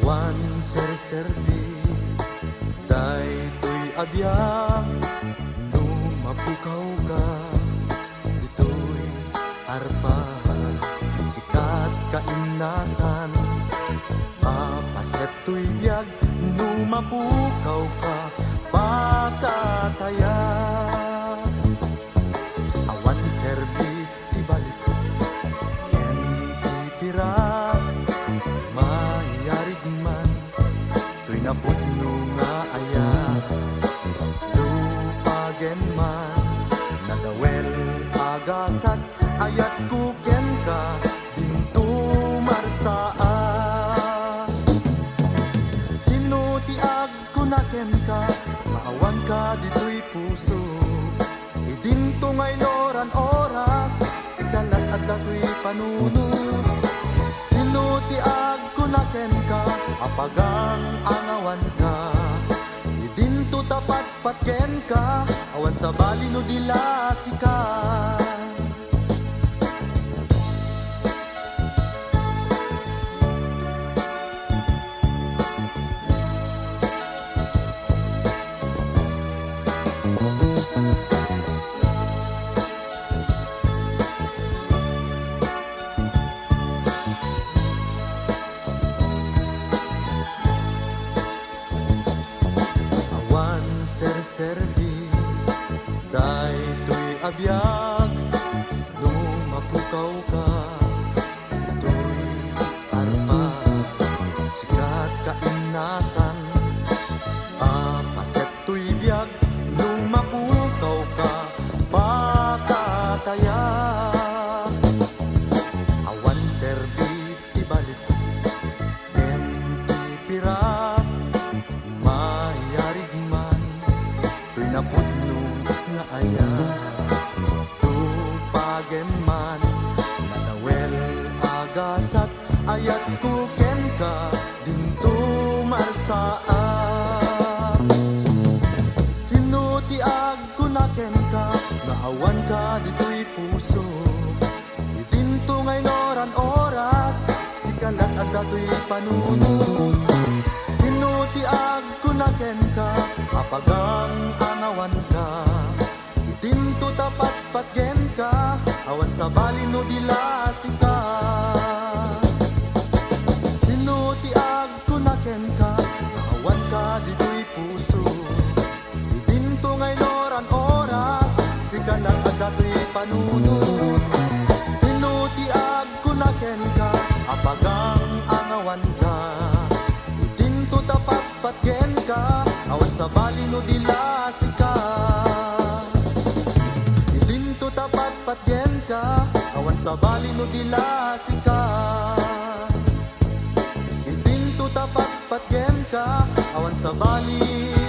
Awan serserbi daytoy abiyag numapukaw ka ditoy arpahan sikat kaimnasan papaset to'y biyag numapukaw ka pakatayag awan serbi ibalik ken ipirak mayarig man to'y napudno nga ayak lupagen man nadawel agasat ayat kuken ka dinto marsaan sino ti agkunaken ka maawan ka dito'y puso idinto ngay loran oras sikalat at dato'y panuno sino ti agkunaken ka apagang angawan ka idinto tapat patken ka awan sa bali no dilasi ka serserbi daytoy abiyag numapukaw ka dito'y arpa sikat kaimnasan papaset to'y biyag numapukaw ka pakatayag awan serbi ibalik ken ipirak mayarig man to'y napudno nga ayak tupagen man nadawel agasat ayat kuken ka dinto marsaan sino ti agkunaken ka naawan ka dito'y puso idinto ngay loran oras sikalat at dato'y panuno sino ti agkunaken ka apagang angawan ka idinto tapat patgen ka awan sa bali no dilasi ka sino ti agkunaken ka naawan ka dito'y puso idinto ngay loran oras sikalat at dato'y panuno sino ti agkunaken ka apagang angawan ka idinto tapat patgen ka awan sa bali no dilasi ka idinto tapat patgen ka awan sa bali no dilasi ka idinto tapat patgen ka awan sa bali